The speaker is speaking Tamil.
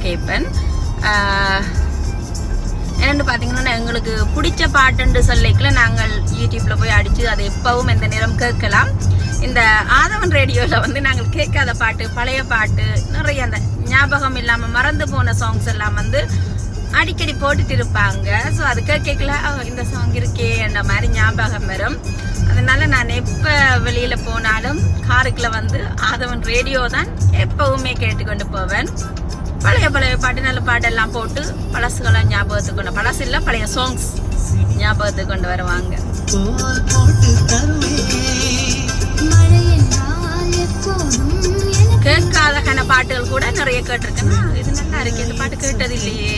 கேட்பேன். என்னென்னு பார்த்தீங்கன்னா எங்களுக்கு பிடிச்ச பாட்டுன்னு சொல்லிக்கல நாங்கள் யூடியூப்பில் போய் அடித்து அதை எப்பவும் எந்த நேரம் கேட்கலாம். இந்த ஆதவன் ரேடியோவில் வந்து நாங்கள் கேட்காத பாட்டு, பழைய பாட்டு, நிறைய அந்த ஞாபகம் இல்லாமல் மறந்து போன சாங்ஸ் எல்லாம் வந்து அடிக்கடி போட்டுட்டு இருப்பாங்க. ஸோ அது கேட்கல இந்த சாங் இருக்கே என்ற மாதிரி ஞாபகம் வரும். அதனால நான் எப்போ வெளியில் போனாலும் காருக்குள்ள வந்து ஆதவன் ரேடியோ தான் எப்பவுமே கேட்டுக்கொண்டு போவேன். பழைய பழைய பாட்டு, நல்ல பாட்டெல்லாம் போட்டு பழசுகளை ஞாபகத்துக்கு கொண்டு, பழசு இல்லை பழைய சாங்ஸ் ஞாபகத்துக்கு கொண்டு வருவாங்க. கேட்காத பாட்டுகள் கூட நிறைய கேட்டிருக்கேன். இது நல்லா இருக்கு, இந்த பாட்டு கேட்டது இல்லையே